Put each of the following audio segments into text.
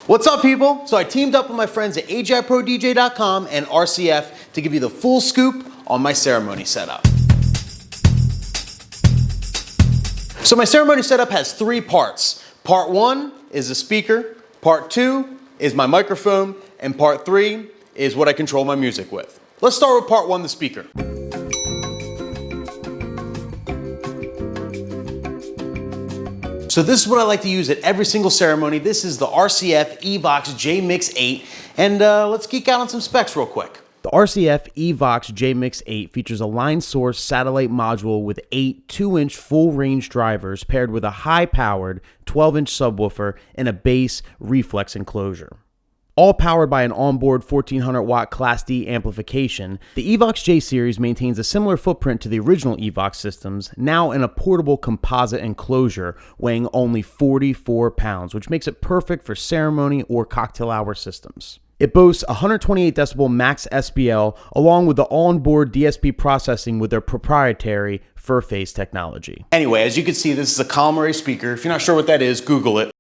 What's up, people? So I teamed up with my friends at agiprodj.com and RCF to give you the full scoop on my ceremony setup. So my ceremony setup has three parts. Part one is a speaker, part two is my microphone, and part three is what I control my music with. Let's start with part one, the speaker. So this is what I like to use at every single ceremony. This is the RCF EVOX JMIX8, and let's geek out on some specs real quick. The RCF EVOX JMIX8 features a line source satellite module with 8 2-inch full range drivers paired with a high-powered 12-inch subwoofer and a bass reflex enclosure. All powered by an onboard 1400 watt Class D amplification, the EVOX J series maintains a similar footprint to the original EVOX systems, now in a portable composite enclosure weighing only 44 pounds, which makes it perfect for ceremony or cocktail hour systems. It boasts 128 decibel max SPL along with the onboard DSP processing with their proprietary fur phase technology. Anyway, as you can see, this is a column array speaker. If you're not sure what that is, Google it.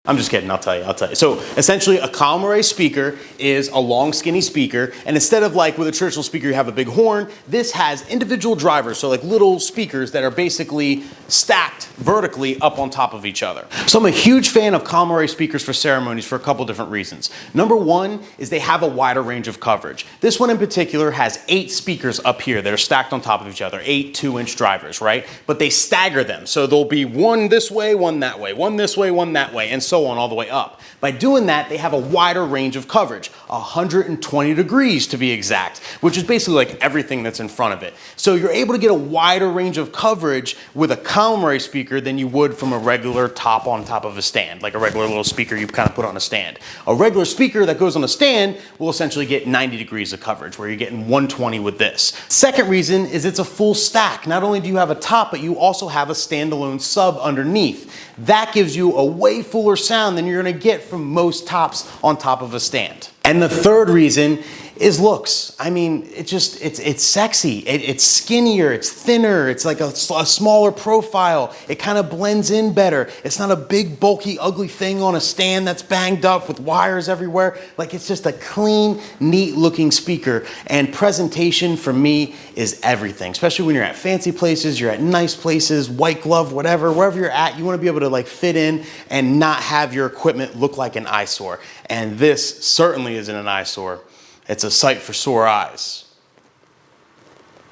I'm just kidding, I'll tell you. So essentially a column array speaker is a long skinny speaker, and instead of like with a traditional speaker you have a big horn, this has individual drivers, so like little speakers that are basically stacked vertically up on top of each other. So I'm a huge fan of column array speakers for ceremonies for a couple different reasons. Number one is they have a wider range of coverage. This one in particular has 8 speakers up here that are stacked on top of each other, 8 2-inch drivers, right? But they stagger them, so there'll be one this way, one that way, one this way, one that way, and so on all the way up. By doing that, they have a wider range of coverage, 120 degrees to be exact, which is basically like everything that's in front of it. So you're able to get a wider range of coverage with a column array speaker than you would from a regular top on top of a stand, like a regular little speaker you kind of put on a stand. A regular speaker that goes on a stand will essentially get 90 degrees of coverage, where you're getting 120 with this. Second reason is it's a full stack. Not only do you have a top, but you also have a standalone sub underneath. That gives you a way fuller sound than you're gonna get from most tops on top of a stand. And the third reason is looks. I mean, it's sexy. It's skinnier, it's thinner, it's like a smaller profile. It kind of blends in better. It's not a big, bulky, ugly thing on a stand that's banged up with wires everywhere. Like, it's just a clean, neat looking speaker. And presentation for me is everything, especially when you're at fancy places, you're at nice places, white glove, whatever, wherever you're at, you want to be able to like fit in and not have your equipment look like an eyesore. And this certainly isn't an eyesore. It's a sight for sore eyes.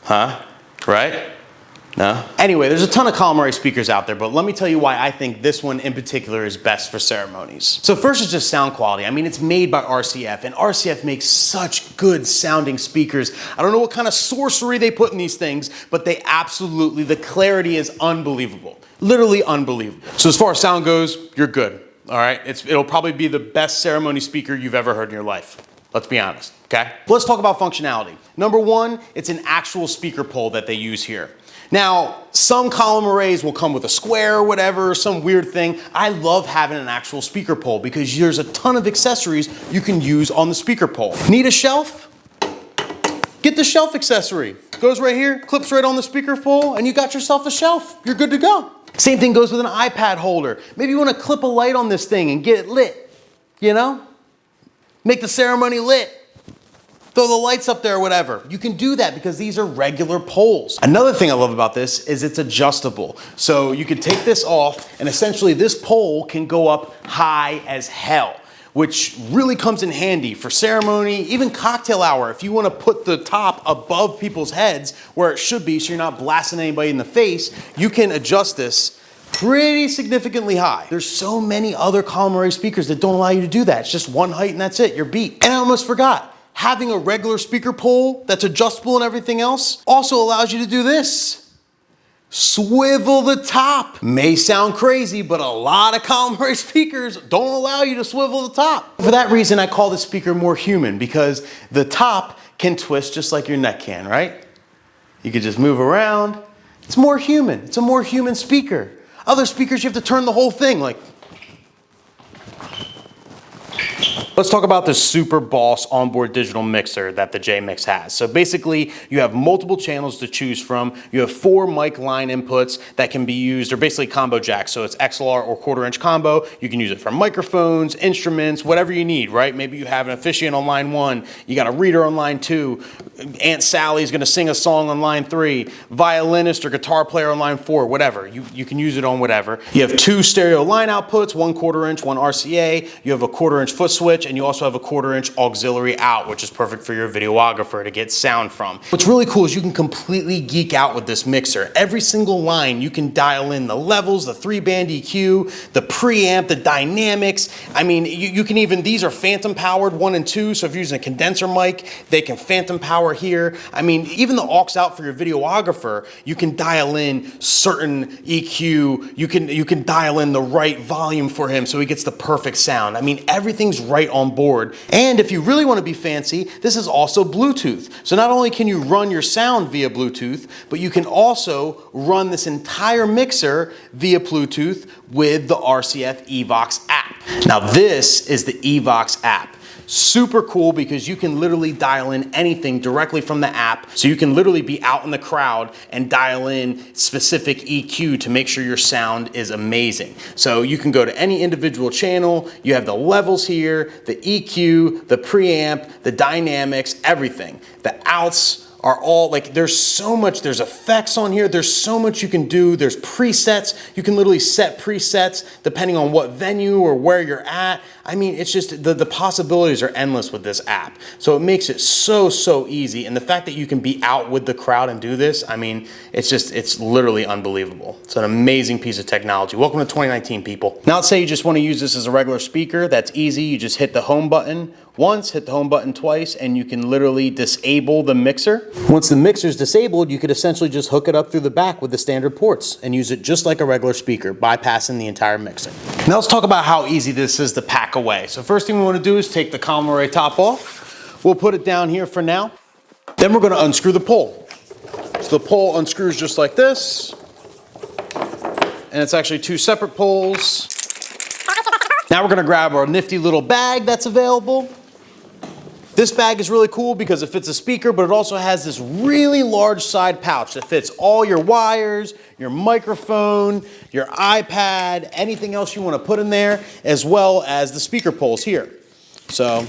Huh? Right? No? Anyway, there's a ton of column array speakers out there, but let me tell you why I think this one in particular is best for ceremonies. So first is just sound quality. I mean, it's made by RCF, and RCF makes such good sounding speakers. I don't know what kind of sorcery they put in these things, but they absolutely, the clarity is unbelievable. Literally unbelievable. So as far as sound goes, you're good. All right? It'll probably be the best ceremony speaker you've ever heard in your life. Let's be honest, okay? Let's talk about functionality. Number one, it's an actual speaker pole that they use here. Now, some column arrays will come with a square or whatever, some weird thing. I love having an actual speaker pole because there's a ton of accessories you can use on the speaker pole. Need a shelf? Get the shelf accessory. Goes right here, clips right on the speaker pole, and you got yourself a shelf. You're good to go. Same thing goes with an iPad holder. Maybe you want to clip a light on this thing and get it lit, you know? Make the ceremony lit. Throw the lights up there or whatever. You can do that because these are regular poles. Another thing I love about this is it's adjustable. So you can take this off and essentially this pole can go up high as hell, which really comes in handy for ceremony, even cocktail hour. If you want to put the top above people's heads where it should be so you're not blasting anybody in the face, you can adjust this pretty significantly high. There's so many other column array speakers that don't allow you to do that. It's just one height and that's it, you're beat. And I almost forgot, having a regular speaker pole that's adjustable and everything else also allows you to do this. Swivel the top. May sound crazy, but a lot of column array speakers don't allow you to swivel the top. For that reason, I call this speaker more human because the top can twist just like your neck can, right? You can just move around. It's more human. It's a more human speaker. Other speakers, you have to turn the whole thing like. Let's talk about the Super Boss onboard digital mixer that the JMIX has. So basically, you have multiple channels to choose from. You have 4 mic line inputs that can be used, or basically combo jacks. So it's XLR or 1/4-inch combo. You can use it for microphones, instruments, whatever you need, right? Maybe you have an officiant on line 1, you got a reader on line 2, Aunt Sally's gonna sing a song on line 3, violinist or guitar player on line 4, whatever. You can use it on whatever. You have 2 stereo line outputs, 1 1/4-inch, 1 RCA. You have a 1/4-inch foot switch, and you also have a 1/4-inch auxiliary out, which is perfect for your videographer to get sound from. What's really cool is you can completely geek out with this mixer. Every single line, you can dial in the levels, the 3-band EQ, the preamp, the dynamics. I mean, you can even, these are phantom powered 1 and 2, so if you're using a condenser mic, they can phantom power here. I mean, even the aux out for your videographer, you can dial in certain EQ, you can dial in the right volume for him so he gets the perfect sound. I mean, everything's right on board. And if you really want to be fancy, this is also Bluetooth. So not only can you run your sound via Bluetooth, but you can also run this entire mixer via Bluetooth with the RCF EVOX app. Now this is the EVOX app. Super cool because you can literally dial in anything directly from the app. So you can literally be out in the crowd and dial in specific EQ to make sure your sound is amazing. So you can go to any individual channel, you have the levels here, the EQ, the preamp, the dynamics, everything. The outs are all, like, there's so much, there's effects on here, there's so much you can do, there's presets, you can literally set presets depending on what venue or where you're at. I mean, it's just, the possibilities are endless with this app. So it makes it so easy, and the fact that you can be out with the crowd and do this, I mean, it's literally unbelievable. It's an amazing piece of technology. Welcome to 2019, people. Now let's say you just want to use this as a regular speaker. That's easy. You just hit the home button once, hit the home button twice, and you can literally disable the mixer. Once the mixer is disabled, you could essentially just hook it up through the back with the standard ports and use it just like a regular speaker, bypassing the entire mixer. Now let's talk about how easy this is to pack away. So first thing we want to do is take the common array top off. We'll put it down here for now. Then we're going to unscrew the pole. So the pole unscrews just like this. And it's actually 2 separate poles. Now we're going to grab our nifty little bag that's available. This bag is really cool because it fits a speaker, but it also has this really large side pouch that fits all your wires, your microphone, your iPad, anything else you want to put in there, as well as the speaker poles here. So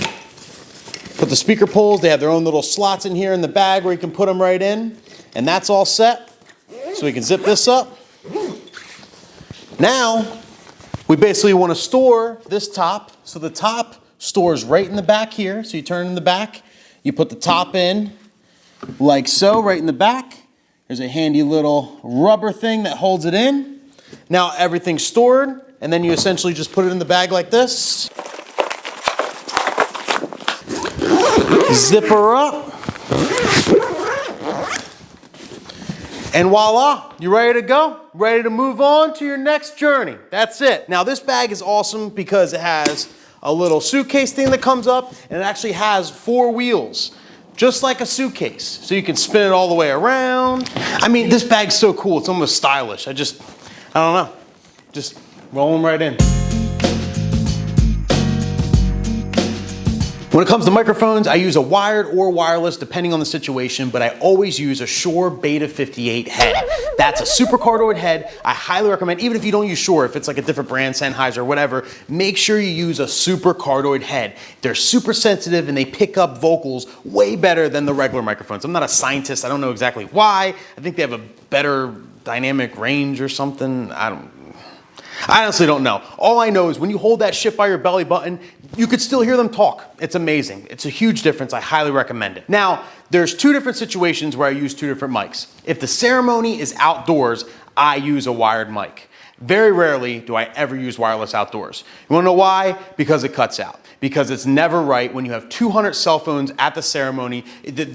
put the speaker poles, they have their own little slots in here in the bag where you can put them right in, and that's all set. So we can zip this up. Now, we basically want to store this top, so the top stores right in the back here. So you turn in the back, you put the top in like so, right in the back. There's a handy little rubber thing that holds it in. Now everything's stored, and then you essentially just put it in the bag like this. Zip her up. And voila, you ready to go? Ready to move on to your next journey. That's it. Now this bag is awesome because it has a little suitcase thing that comes up, and it actually has 4 wheels, just like a suitcase. So you can spin it all the way around. I mean, this bag's so cool, it's almost stylish. I don't know, just roll them right in. When it comes to microphones, I use a wired or wireless depending on the situation, but I always use a Shure Beta 58 head. That's a super cardioid head. I highly recommend, even if you don't use Shure, if it's like a different brand, Sennheiser, whatever, make sure you use a super cardioid head. They're super sensitive and they pick up vocals way better than the regular microphones. I'm not a scientist, I don't know exactly why. I think they have a better dynamic range or something. I honestly don't know. All I know is when you hold that shit by your belly button, you could still hear them talk. It's amazing. It's a huge difference. I highly recommend it. Now, there's 2 different situations where I use 2 different mics. If the ceremony is outdoors, I use a wired mic. Very rarely do I ever use wireless outdoors. You wanna know why? Because it cuts out. Because it's never right. When you have 200 cell phones at the ceremony,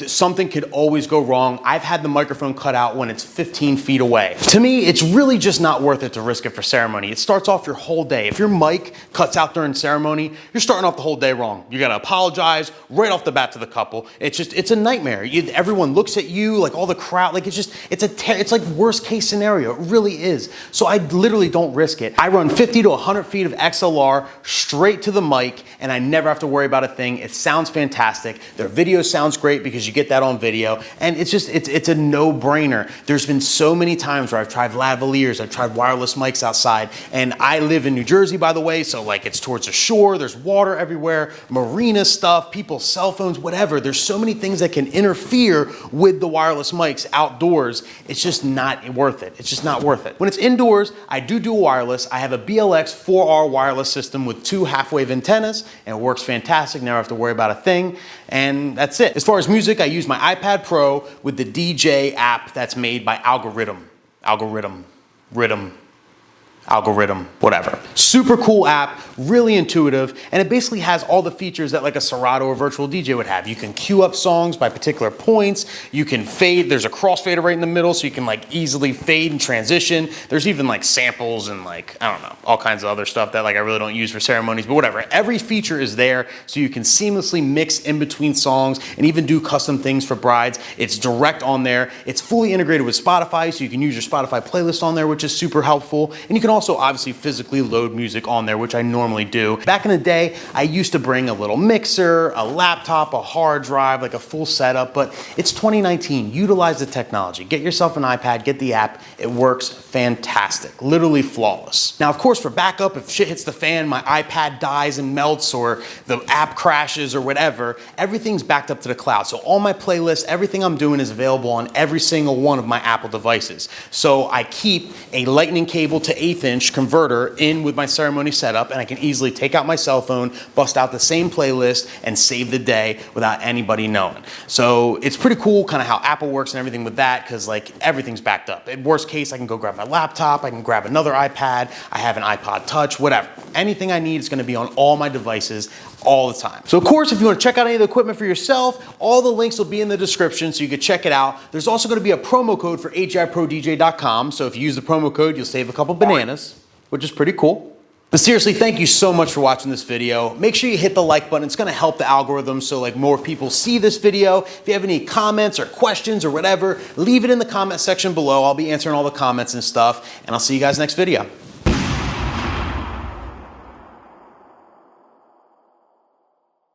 something could always go wrong. I've had the microphone cut out when it's 15 feet away. To me, it's really just not worth it to risk it for ceremony. It starts off your whole day. If your mic cuts out during ceremony, you're starting off the whole day wrong. You gotta apologize right off the bat to the couple. It's a nightmare. Everyone looks at you, like all the crowd, like it's like worst case scenario. It really is. So I literally don't risk it. I run 50 to 100 feet of XLR straight to the mic, and I never have to worry about a thing. It sounds fantastic. Their video sounds great because you get that on video, and it's just, it's a no-brainer. There's been so many times where I've tried lavaliers, I've tried wireless mics outside, and I live in New Jersey, by the way, so like it's towards the shore, there's water everywhere, marina stuff, people's cell phones, whatever. There's so many things that can interfere with the wireless mics outdoors. It's just not worth it. It's just not worth it. When it's indoors, I do wireless. I have a BLX 4R wireless system with 2 half-wave antennas, and it works fantastic. Never have to worry about a thing, and that's it. As far as music, I use my iPad Pro with the DJ app that's made by Algorithm, whatever. Super cool app, really intuitive, and it basically has all the features that like a Serato or virtual DJ would have. You can queue up songs by particular points, you can fade, there's a crossfader right in the middle so you can like easily fade and transition. There's even like samples and like, I don't know, all kinds of other stuff that like I really don't use for ceremonies, but whatever. Every feature is there so you can seamlessly mix in between songs and even do custom things for brides. It's direct on there. It's fully integrated with Spotify, so you can use your Spotify playlist on there, which is super helpful. And you can also obviously physically load music on there, which I normally do. Back in the day, I used to bring a little mixer, a laptop, a hard drive, like a full setup, but it's 2019. Utilize the technology. Get yourself an iPad, get the app. It works fantastic, literally flawless. Now, of course, for backup, if shit hits the fan, my iPad dies and melts or the app crashes or whatever, everything's backed up to the cloud. So all my playlists, everything I'm doing is available on every single one of my Apple devices. So I keep a lightning cable to 1/8 inch converter in with my ceremony setup, and I can easily take out my cell phone, bust out the same playlist, and save the day without anybody knowing. So it's pretty cool kind of how Apple works and everything with that, because like everything's backed up. In worst case, I can go grab my laptop, I can grab another iPad, I have an iPod Touch, whatever. Anything I need is going to be on all my devices all the time. So of course, if you want to check out any of the equipment for yourself, all the links will be in the description so you can check it out. There's also going to be a promo code for agiprodj.com, so if you use the promo code, you'll save a couple bananas, which is pretty cool. But seriously, thank you so much for watching this video. Make sure you hit the like button. It's going to help the algorithm so like more people see this video. If you have any comments or questions or whatever, leave it in the comment section below. I'll be answering all the comments and stuff, and I'll see you guys next video.